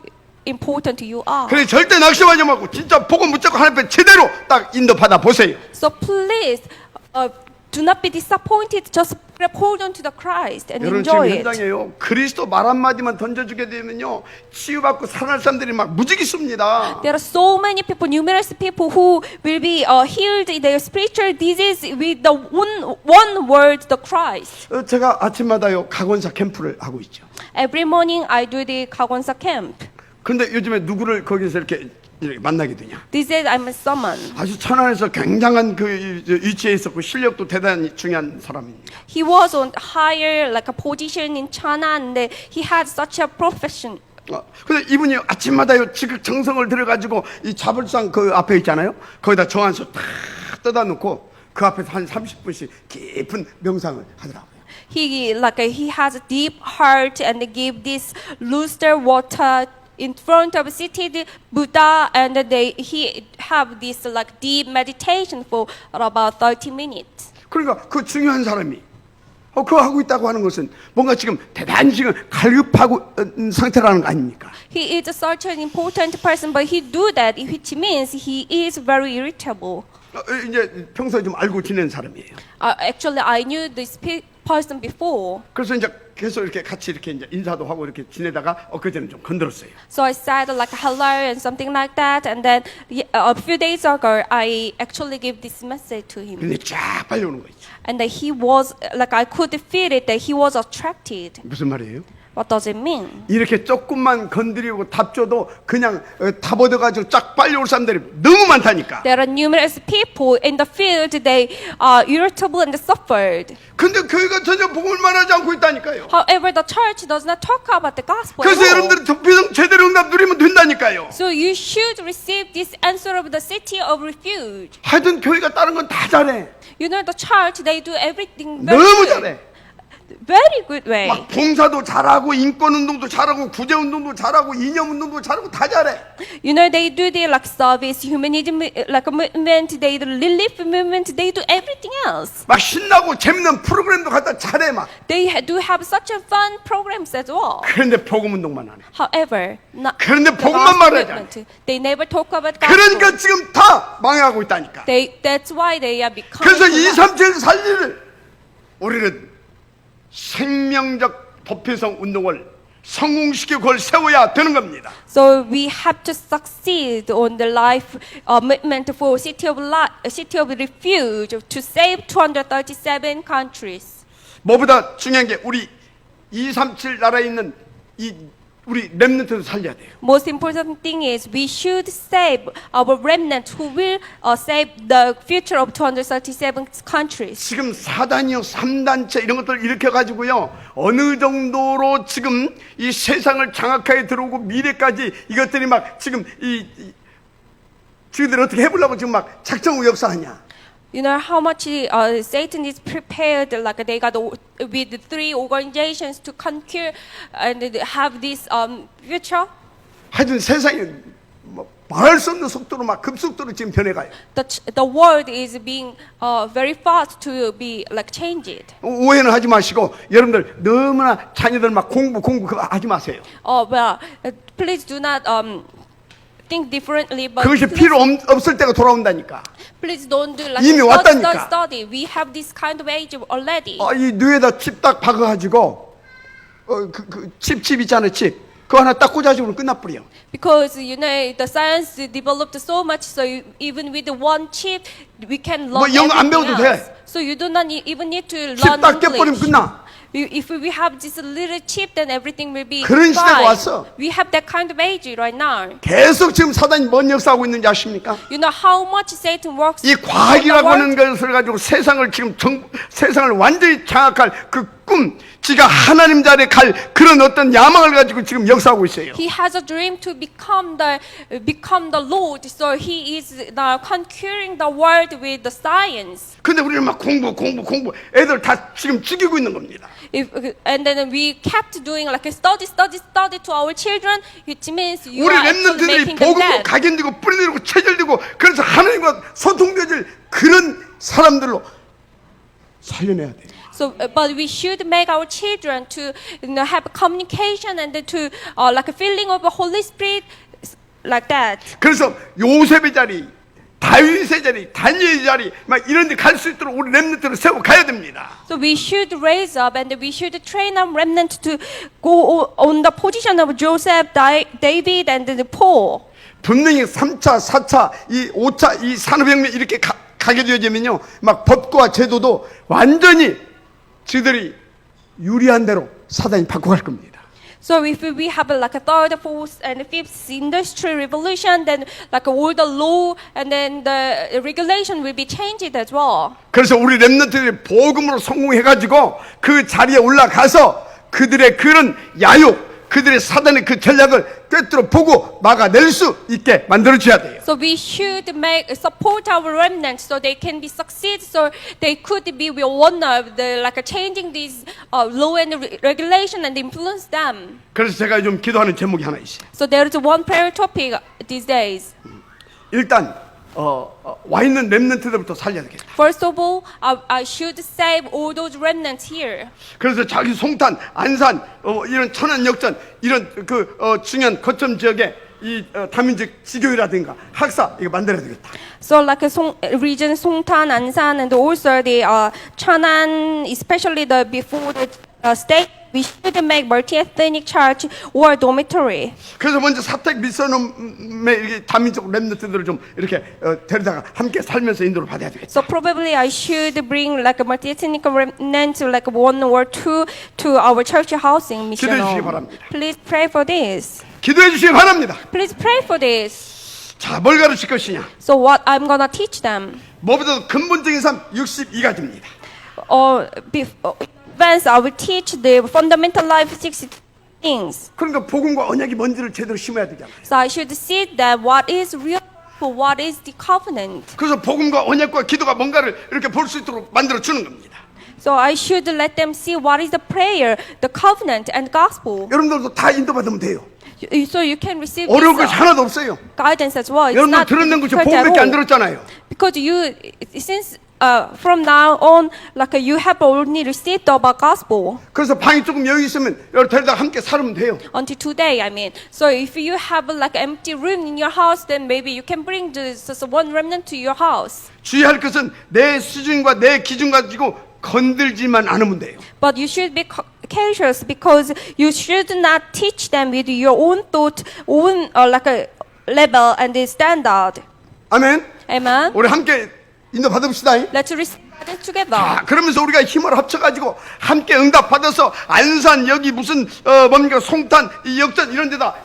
important you are. 그래 절대 낙심하지 말고 진짜 복음 붙잡고 하나님 앞에 제대로 딱 인도 받아 보세요. So please do not be disappointed. Just grab hold on to the Christ and 여러분 지금 enjoy it. 현장에요. 그리스도 말 한마디만 던져주게 되면요. 치유받고 살아날 사람들이 막 무지개 씁니다. There are so many people, numerous people who will be healed in their spiritual disease with the one word, the Christ. 제가 아침마다요 각원사 캠프를 하고 있죠. Every morning I do the Kagonsa camp. 근데 요즘에 누구를 거기서 이렇게 만나게 되냐? This is I'm a someone. 아주 천안에서 굉장한 그 위치에 있었고 실력도 대단히 중요한 사람입니다. He was on higher like a position in China, and he had such a profession. 근데 이분이 아침마다요 지극 정성을 들여가지고 이 자불상 그 앞에 있잖아요. 거기다 정한수 탁 떠다 놓고 그 앞에서 한 30분씩 깊은 명상을 하더라고요. He has a deep heart and give this luster water in front of seated Buddha, and he have this like deep meditation for about 30 minutes. 그러니까 그 중요한 사람이 그거 하고 있다고 하는 것은 뭔가 지금 대단히 지금 갈급하고 상태라는 거 아닙니까? He is such an important person, but he do that, which means he is very irritable. 이제 평소에 좀 알고 지낸 사람이에요. Actually, I knew this person before. 그래서 이제 계속 이렇게 같이 이렇게 이제 인사도 하고 이렇게 지내다가 엊그제는 좀 건드렸어요. So I said like hello and something like that, and then a few days ago I actually gave this message to him, 근데 쫙 빨려오는 거 있죠. and that he was like I could feel it that he was attracted. 무슨 말이에요? What does it mean? 이렇게 조금만 건드리고 답 줘도 그냥 답 얻어가지고 쫙 빨려올 사람들이 너무 많다니까. There are numerous people in the field. They are irritable and suffered. 근데 교회가 전혀 복음을 말하지 않고 있다니까요. However, the church does not talk about the gospel. 그래서 at all. 여러분들이 비상 제대로 응답 누리면 된다니까요. So you should receive this answer of the city of refuge. 하여튼 교회가 다른 건 다 잘해. You know the church, they do everything very 너무 good. 잘해. very good way. 막 봉사도 잘하고 인권운동도 잘하고 구제운동도 잘하고 이념운동도 잘하고 다 잘해. You know, they do the like service, humanism, like a movement, they do relief movement, they do everything else. 막 신나고 재밌는 프로그램도 갖다 잘해 막. They do have such a fun programs as well. 그런데 복음운동만 안 해. However, not 그런데 the 복음만 gospel 말하지 않아. movement. They never talk about gospel. 그러니까 지금 다 망해가고 있다니까. That's why they are becoming. 그래서 237 살리를 우리는 생명적 도피성 운동을 성공시키고 그걸 세워야 되는 겁니다. So we have to succeed on the life movement for city of refuge to save 237 countries. 뭐보다 중요한 게 우리 237 나라에 있는 이 우리 렘넌트도 살려야 돼요. Most important thing is we should save our remnant who will save the future of 237 countries. 지금 4단이요, 3단체 이런 것들 일으켜 가지고요. 어느 정도로 지금 이 세상을 장악하게 들어오고 미래까지 이것들이 막 지금 지금들 어떻게 해보려고 지금 막 작정 역사하냐. You know how much Satan is prepared, like they got with 3 organizations to conquer and have this future. 하여튼 세상이 뭐 말할 수 없는 속도로 막 급속도로 지금 변해가요. The world is being very fast to be like changed. 오해는 하지 마시고 여러분들 너무나 자녀들 막 공부 그거 하지 마세요. Well, please do not think differently, but 그것이 필요 없을 때가 돌아온다니까. please don't do like 이미 왔다니까. study. We have this kind of age already. 이 뇌에다 칩 딱 박아가지고 칩 있잖아요, 칩. 그거 하나 딱 꽂아주면 끝나버려. Because you know the science developed so much, so even with the one chip, we can learn 영어 안 everything 배워도 else. 돼. So you do not even need to 칩 learn 딱 껴버리면 English. 끝나. If we have this little chip, then everything will be 그런 시대가 fine. 왔어. We have that kind of age right now. 계속 지금 사단이 뭔 역사하고 있는지 아십니까? You know how much Satan works. 이 on the 과학이라고 world? 하는 것을 가지고 세상을 지금 세상을 완전히 장악할 그 꿈, 지가 하나님 자리에 갈 그런 어떤 야망을 가지고 지금 역사하고 있어요. He has a dream to become the Lord. So he is now conquering the world with the science. 근데 우리는 막 공부 애들 다 지금 죽이고 있는 겁니다. And then we kept doing like a study to our children, which means you 우리 are actually 렘넌트들이 making them 복음으로 dead. 각인되고 뿌리내리고 체질되고 그래서 하나님과 소통되질 그런 사람들로 살려내야 돼요. So, but we should make our children to have communication and to like a feeling of the Holy Spirit like that. 그래서 요셉의 자리, 다윗의 자리, 다니엘의 자리 막 이런 데 갈 수 있도록 우리 렘넌트를 세워 가야 됩니다. So we should raise up and we should train our remnant to go on the position of Joseph, David, and Paul. 분명히 3차, 4차, 이 5차, 이 산업혁명 이렇게 가게 되어지면요, 막 법과 제도도 완전히 저들이 유리한 대로 사단이 바꿔갈 겁니다. So if we have like a third, fourth, and fifth industrial revolution, then like all the law and then the regulation will be changed as well. 그래서 우리 렘넌트들이 복음으로 성공해가지고 그 자리에 올라가서 그들의 그런 야욕, 그들의 사단의 그 전략을 꿰뚫어 보고 막아낼 수 있게 만들어줘야 돼요. So we should support our remnants so they can be succeed, so they could be one of the like changing these law and regulation and influence them. 그래서 제가 좀 기도하는 제목이 하나 있어요. So there is one prayer topic these days. 일단 와 있는 렘넌트들부터 살려야 되겠다. First of all, I should save all those remnants here. 그래서 자기 송탄, 안산, 이런 천안 역전 이런 중요한 거점 지역에 이 다민족 지교회라든가 학사 이거 만들어야 되겠다. So like region Songtan, Ansan, and also the Cheonan, especially the before the state, we should make multi-ethnic church or dormitory. 그래서 먼저 사택 미선홈의 다민족 렘넌트들을 좀 이렇게 데려다가 함께 살면서 인도를 받아야 되겠다. So probably I should bring like a multi-ethnic remnant, like 1 or 2, to our church housing mission. 기도해 주시기 home. 바랍니다. Please pray for this. 기도해 주시기 바랍니다. Please pray for this. 자, 뭘 가르칠 것이냐? So what I'm gonna teach them? 무엇보다도 근본적인 삶 62가지입니다. Advance, I will teach the fundamental life 60 things. 그러니까 복음과 언약이 뭔지를 제대로 심어야 되잖아요. So I should see that what is real, what is the covenant. 그래서 복음과 언약과 기도가 뭔가를 이렇게 볼 수 있도록 만들어 주는 겁니다. So I should let them see what is the prayer, the covenant, and gospel. 여러분들도 다 인도받으면 돼요. So you can receive 어려운 this 것이 하나도 없어요. guidance as well. It's 여러분들 not 들었는 것이 difficult at 복음밖에 안 all. 들었잖아요. Because you, since from now on, like you have only received about gospel 그래서 방이 조금 여유 있으면 여러분 데려다 함께 살면 돼요. until today. I mean, so if you have like empty room in your house, then maybe you can bring this one remnant to your house. 주의할 것은 내 수준과 내 기준 가지고 건들지만 않으면 돼요. But you should be cautious because you should not teach them with your own thought, own like a level and the standard. 아멘. Amen. 우리 함께 인도 받읍시다. Let's receive it together. 자, 그러면서 우리가 힘을 합쳐가지고 함께 응답 받아서 안산 여기 무슨 뭡니까 송탄 이 역전 이런 데다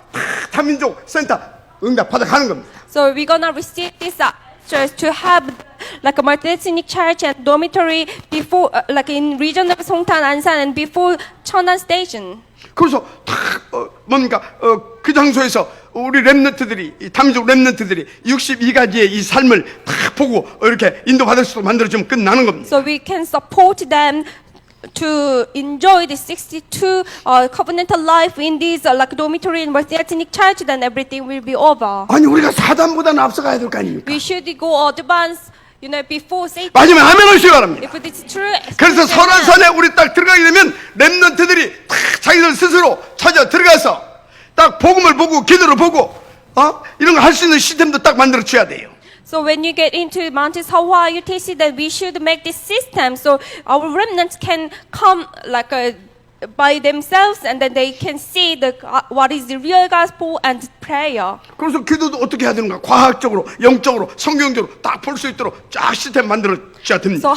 타민족 센터 응답 받아가는 겁니다. So we're gonna receive this church to have like a multi-ethnic church and dormitory before, like in region of Songtan, Ansan, and before Cheonan Station. 그래서 다 뭡니까 그 장소에서 우리 렘넌트들이 이 타민족 렘넌트들이 62가지의 이 삶을 다 보고 이렇게 인도 받을 수도 만들어주면 끝나는 겁니다. So we can support them to enjoy the 62 covenantal life in this like dormitory and multi-ethnic church. Then everything will be over. 아니 우리가 사단보다는 앞서가야 될 거 아닙니까? We should go advance, before Satan. 마지막에 아멘 하시기 바랍니다. If it is true. 그래서 amen. 설화산에 우리 딱 들어가게 되면 렘넌트들이 딱 자기들 스스로 찾아 들어가서 딱 복음을 보고 기도를 보고 이런 거 할 수 있는 시스템도 딱 만들어 줘야 돼요. So when you get into Mount Sawa, you see that we should make this system so our remnants can come like by themselves, and then they can see what is the real gospel and prayer. 그래서 기도도 어떻게 해야 되는가? 과학적으로, 영적으로, 성경적으로 딱 볼 수 있도록 쫙 시스템 만들어 줘야 됩니다. So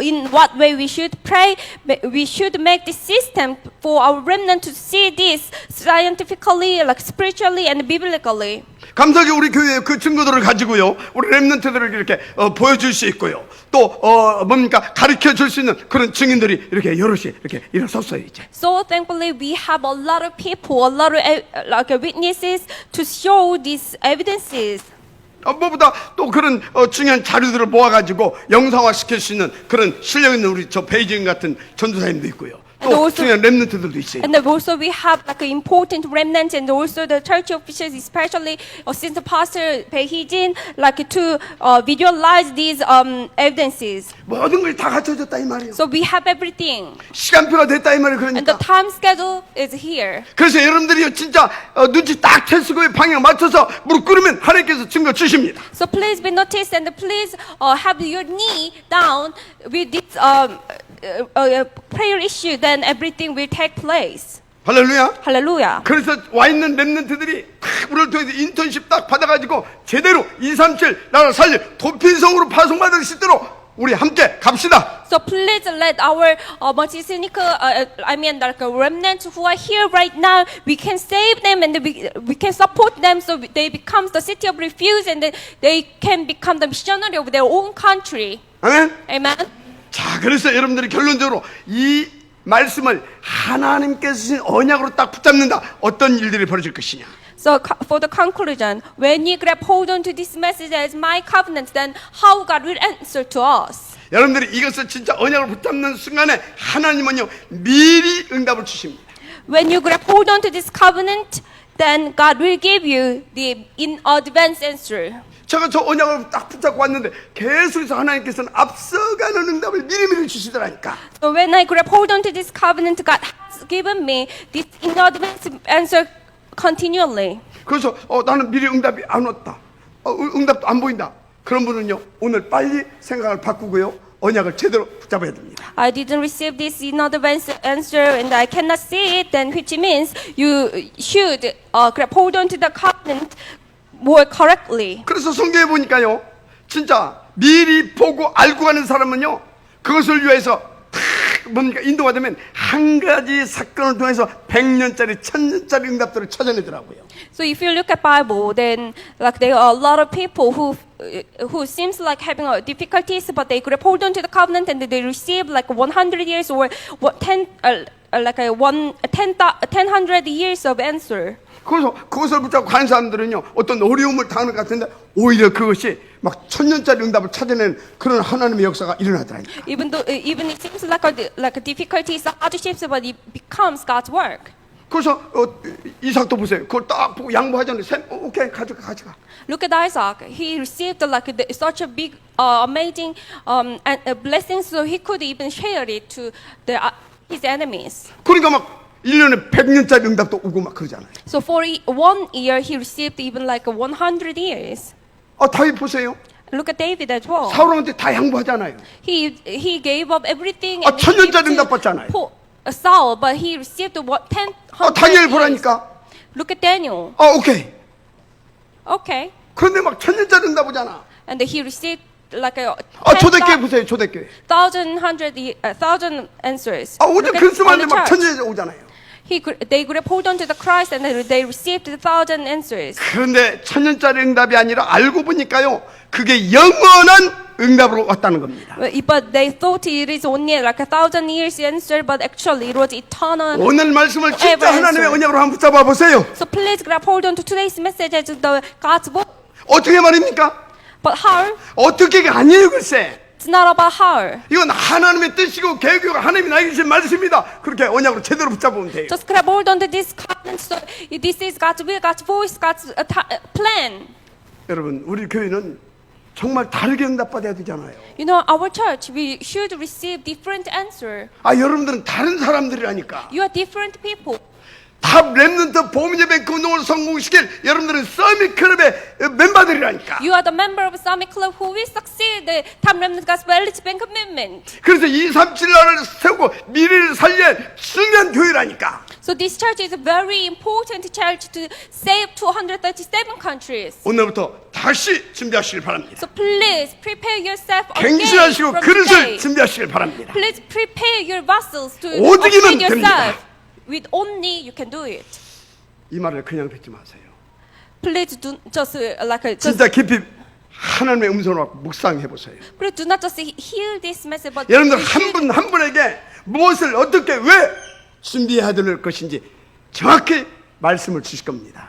in what way we should pray, we should make this system for our remnant to see this scientifically, like spiritually and biblically. 감사하게 우리 교회에 그 증거들을 가지고요, 우리 렘넌트들을 이렇게 보여줄 수 있고요. 또 뭡니까 가르쳐 줄 수 있는 그런 증인들이 이렇게 여럿이 이렇게 일어섰어요 이제. So thankfully we have a lot of people, a lot of like witnesses to show these evidences. 무엇보다 또 그런 중요한 자료들을 모아가지고 영상화 시킬 수 있는 그런 실력 있는 우리 저 베이징 같은 전도사님도 있고요. And 또 also- 중요한 렘넌트들도 있어요. And then also we have like an important remnant, and also the church officials, especially since the pastor Bae Hee-jin, like to visualize these evidences. 모든 걸 다 갖춰졌다 이 말이에요. So we have everything, 시간표가 됐다 이 말이에요. and the 그러니까 time schedule is here. 그래서 여러분들이 진짜 눈치 딱 채쓰고 방향 맞춰서 무릎 꿇으면 하나님께서 증거 주십니다. So please be noticed, and please have your knee down with this prayer issue. Then everything will take place. 할렐루야. Hallelujah. 그래서 와 있는 렘넌트들이 우리를 통해서 인턴십 딱 받아가지고 제대로 237 나라 살릴 도피성으로 파송받을 수 있도록 우리 함께 갑시다. So please let our multi-cynical, like remnants who are here right now, we can save them, and we can support them so they become the city of refuge, and they can become the missionary of their own country. 아멘. Amen. 자, 그래서 여러분들이 결론적으로 이 말씀을 하나님께서 주신 언약으로 딱 붙잡는다. 어떤 일들이 벌어질 것이냐. So for the conclusion, when you grab hold on to this message as my covenant, then how God will answer to us. 여러분들이 이것을 진짜 언약으로 붙잡는 순간에 하나님은요 미리 응답을 주십니다. When you grab hold on to this covenant, then God will give you the in advance answer. 제가 저 언약을 딱 붙잡고 왔는데 계속해서 하나님께서는 앞서가는 응답을 미리미리 주시더라니까. So when I grab hold on to this covenant, God has given me this in advance answer continually. 그래서 나는 미리 응답이 안 왔다. 응답도 안 보인다. 그런 분은요 오늘 빨리 생각을 바꾸고요 언약을 제대로 붙잡아야 됩니다. I didn't receive this in advance answer and I cannot see it, then which means you should grab hold on to the covenant more correctly. 그래서 성경에 보니까요 진짜 미리 보고 알고 가는 사람은요 그것을 위해서 뭡니까 인도가 되면 한 가지 사건을 통해서 100년짜리 1000년짜리 응답들을 찾아내더라고요. So if you look at Bible, then like there are a lot of people who seems like having difficulties, but they grab hold on to the covenant and they receive like 100 years or 10 100 years of answer. 그래서 그것을 붙잡고 가는 사람들은요, 어떤 어려움을 당하는 것 같은데 오히려 그것이 막 천년짜리 응답을 찾아내는 그런 하나님의 역사가 일어나더라니까. Even it seems like a difficulties, hardships, but it becomes God's work. 그래서 이삭도 보세요. 그걸 딱 보고 양보하잖아요. 오케이, 가져가. Look at Isaac. He received such a big, amazing blessings, so he could even share it to his enemies. 그러니까 막 1년에 100년짜리 응답도 오고 막 그러잖아요. So for 1 year, he received even like 100 years. 다윗 보세요. Look at David as well. 사울한테 다 양보하잖아요. He gave up everything. 아, and 천년짜리 gave 응답 to 받잖아요. Saul, but he received 10. 다니엘 보라니까. Look at Daniel. 오케이. Okay, 그런데 막 천년짜리 응답 오잖아. and he received like a 초대교회 보세요. 초대교회. 1,000 answers. 오직 Look at 그리스도만데 all the 막 church. 천년이 오잖아요. They grab hold onto the Christ and they received 1,000 answers. 그런데 천년짜리 응답이 아니라 알고 보니까요, 그게 영원한 응답으로 왔다는 겁니다. But they thought it is only like 1,000 years answer, but actually it was eternal. 오늘 말씀을 진짜 Ever 하나님의 answer. 언약으로 한번 붙잡아 보세요. So please grab hold onto today's message as the God's book. 어떻게 말입니까? But how? 어떻게가 아니에요, 글쎄. It's not about how. 이건 하나님의 뜻이고 계획이고 하나님이 나에게 주신 말씀입니다. 그렇게 언약으로 제대로 붙잡으면 돼요. Just grab hold onto this covenant. So this is God's will, God's voice, God's plan. 여러분, 우리 교회는 정말 다르게 응답받아야 되잖아요. You know, our church, we should receive different answer. 여러분들은 다른 사람들이라니까. You are different people. 탑 랩런트 보험예배 운동을 성공시킬 여러분들은 서밋 클럽의 멤버들이라니까. You are the member of Summit Club who will succeed the Time Remnant Gospel Elite Bank commitment. 그래서 237나라를 세우고 미래를 살릴 중요한 교회라니까. So this church is a very important church to save 237 countries. 오늘부터 다시 준비하시길 바랍니다. So please prepare yourself again 갱신하시고 from 그릇을 today. 준비하시길 바랍니다. Please prepare your vessels to 오직이면 upgrade 됩니다. yourself. With only you can do it. 이 말을 그냥 뱉지 마세요. Please do just 진짜 깊이 하나님의 음성으로 묵상해 보세요. please do not just hear this message, but 여러분들 you 한 should- 분 한 분에게 무엇을 어떻게 왜 준비해야 될 것인지 정확히 말씀을 주실 겁니다.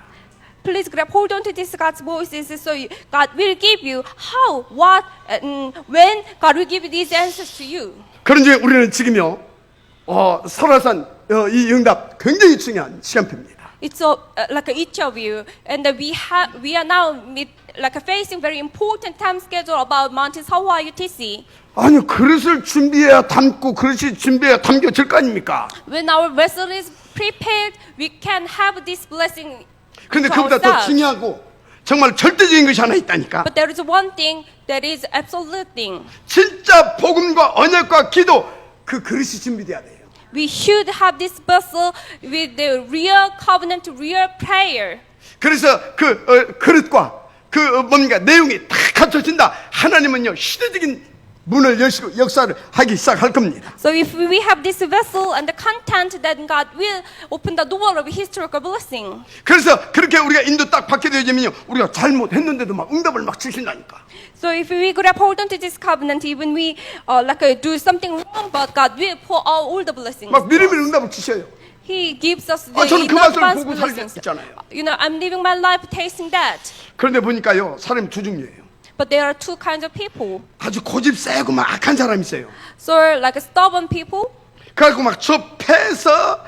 Please grab hold onto this God's voices, so God will give you how, what, and when God will give you these answers to you. 그런 중에 우리는 지금요, 설화산 이 응답 굉장히 중요한 시간표입니다. It's like each of you, and we are now facing very important time schedule about Mount Seohwa UTC. 아니 그릇을 준비해야 담고 그릇이 준비해야 담겨질 거 아닙니까? When our vessel is prepared, we can have this blessing. 근데 to 그보다 더 ourselves. 중요하고 정말 절대적인 것이 하나 있다니까. But there is one thing that is absolute thing. 진짜 복음과 언약과 기도 그 그릇이 준비돼야 돼요. We should have this vessel with the real covenant, real prayer. 그래서 그 그릇과 그 뭔가 내용이 다 갖춰진다. 하나님은요 시대적인 문을 여시고 역사를 하기 시작할 겁니다. So if we have this vessel and the content, then God will open the door of historical blessing. 그래서 그렇게 우리가 인도 딱 받게 되어지면요 우리가 잘못했는데도 막 응답을 막 주신다니까. So if we grab hold onto this covenant, even we do something wrong, but God will pour out all the blessings. 막 미리미리 응답을 주셔요. He gives us the 저는 그 in 맛을 advance 보고 살고 blessings. 있잖아요. You know, I'm living my life tasting that. 그런데 보니까요 사람이 두 종류예요. But there are two kinds of people. 아주 고집 세고 막 악한 사람이 있어요. So like stubborn people. 그래갖고 막 저 패서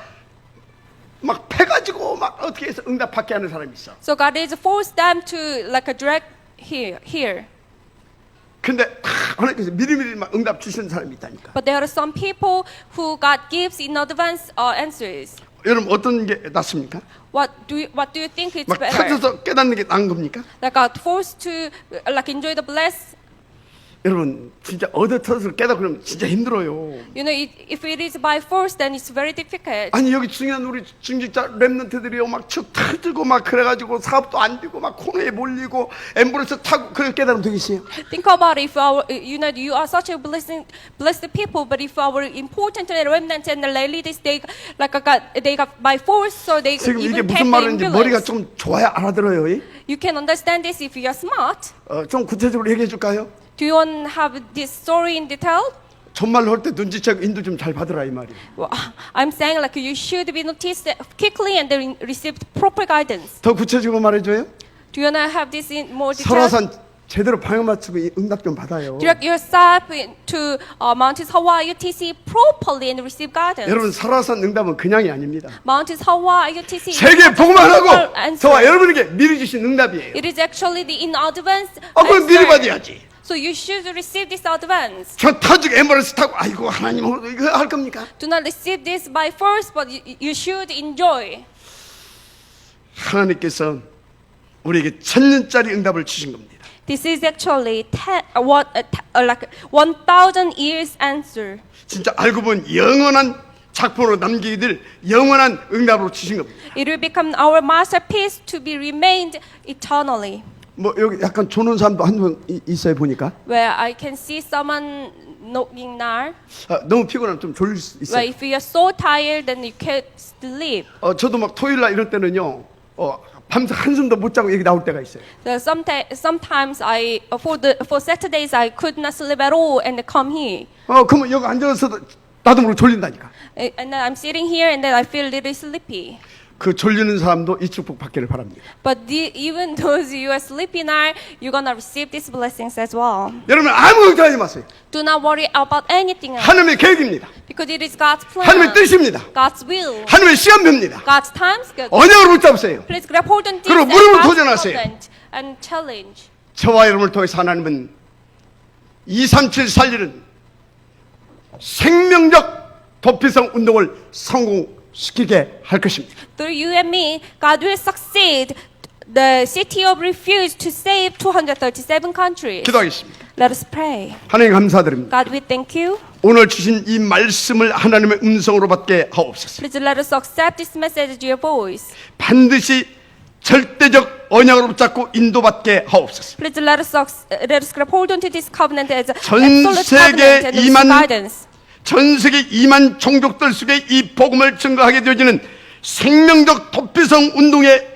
막 패가지고 막 어떻게 해서 응답 받게 하는 사람이 있어. So God is forced them to drag here. 근데 하나님께서 미리미리 막 응답 주시는 사람이 있다니까. But there are some people who God gives in advance answers. 여러분 어떤 게 낫습니까? What do you think is 막 better? 찾아서 깨닫는 게 나은 겁니까? Like God forced to enjoy the bless. 여러분 진짜 얻어터서 깨닫고 그러면 진짜 힘들어요. You know, if it is by force, then it's very difficult. 아니 여기 중요한 우리 중직자 랩런트들이요 막축 터지고 막 그래가지고 사업도 안 되고 막 코너에 몰리고 앰뷸런스 타고 그렇게 깨달으면 되겠어요. Think about it, if you are such a blessed people, but if our important remnants and the ladies they got by force, so they 지금 이게 even 무슨 take the 말인지 머리가 ambulance. 좀 좋아야 알아들어요. You can understand this if you are smart. 좀 구체적으로 얘기해 줄까요? Do you want to have this story in detail? 정말로 할 때 눈치채고 인도 좀 잘 받으라 이 말이에요. Well, I'm saying like you should be noticed quickly and then receive proper guidance. 더 구체적으로 말해줘요. Do you wanna have this in more detail? 설화산 제대로 방향 맞추고 응답 좀 받아요. Direct yourself to Mount Sawa UTC properly and receive guidance. 여러분 설화산 응답은 그냥이 아닙니다. Mount Sawa UTC. 세계 복음만 하고 answer. 저와 여러분에게 미리 주신 응답이에요. It is actually the in advance. 그럼 미리 answer. 받아야지. So you should receive this advance. 저 타죽 에머런스 타고 아이고 하나님 이거 할 겁니까? Do not receive this by force, but you should enjoy. 하나님께서 우리에게 1000년짜리 응답을 주신 겁니다. This is actually like 1,000 years answer. 진짜 알고 보면 영원한 작품으로 남기게 될 영원한 응답으로 주신 겁니다. It will become our masterpiece to be remained eternally. 뭐 여기 약간 조는 사람도 한 명 있어요 보니까. Where I can see someone knocking now. 너무 피곤하면 좀 졸릴 수 Where 있어요. if you are so tired, then you can't sleep. 저도 막 토요일 날 이럴 때는요. 밤새 한숨도 못 자고 여기 나올 때가 있어요. So sometimes for Saturdays I could not sleep at all and come here. 그러면 여기 앉아서도 나도 모르게 졸린다니까. And then I'm sitting here and then I feel a little sleepy. 그 졸리는 사람도 이 축복 받기를 바랍니다. But even those you are sleepy now, you're gonna receive these blessings as well. 여러분 아무 걱정하지 마세요. Do not worry about anything else. 하나님의 계획입니다. Because it is God's plan, 하나님의 뜻입니다. God's will, 하나님의 시간표입니다. God's time schedule. 언약으로 붙잡으세요. Please grab hold on this 그리고 and 무릎을 God's 도전하세요. covenant and challenge. 저와 여러분을 통해서 하나님은 237 살리는 생명적 도피성 운동을 성공시키게 할 것입니다. Through you and me, God will succeed the city of refuge to save 237 countries. 기도하겠습니다. Let us pray. 하나님 감사드립니다. God, we thank you. 오늘 주신 이 말씀을 하나님의 음성으로 받게 하옵소서. Please let us accept this message as your voice. 반드시 절대적 언약으로 붙잡고 인도받게 하옵소서. Please let us grab hold onto this covenant as 전 absolute 세계 covenant and receive 2만 guidance. 전 세계 2만 종족들 속에 이 복음을 증거하게 되어지는 생명적 도피성 운동의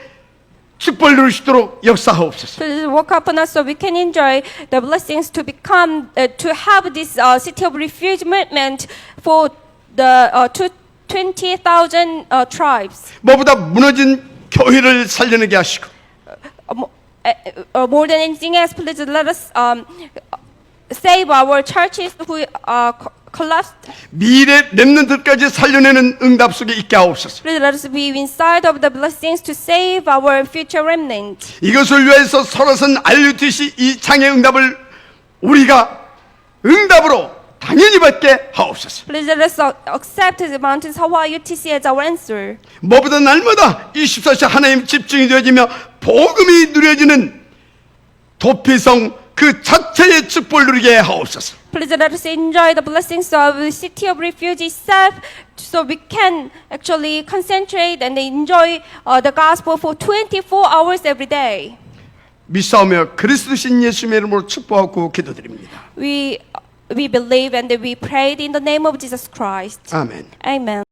축복을 누릴 수 있도록 역사하옵소서. Please work upon us so we can enjoy the blessings to become to have this city of refuge movement for the 20,000 tribes. 뭐보다 무너진 교회를 살려내게 하시고 More than anything else, please let us save our churches who collapsed. 미래 렘넌트까지 살려내는 응답 속에 있게 하옵소서. Please let us be inside of the blessings to save our future remnant. 이것을 위해서 설화산 RUTC 이 장의 응답을 우리가 응답으로 당연히 받게 하옵소서. Please let us accept the mountain Sawa UTC as our answer. 뭐보다 날마다 24시 하나님 집중이 되어지며 복음이 누려지는 도피성 그 자체의 축복을 누리게 하옵소서. Please let us enjoy the blessings of the city of refuge itself so we can actually concentrate and enjoy the gospel for 24 hours every day. 믿사오며 그리스도신 예수님의 이름으로 축복하고 기도드립니다. We believe and we prayed in the name of Jesus Christ. 아멘. Amen.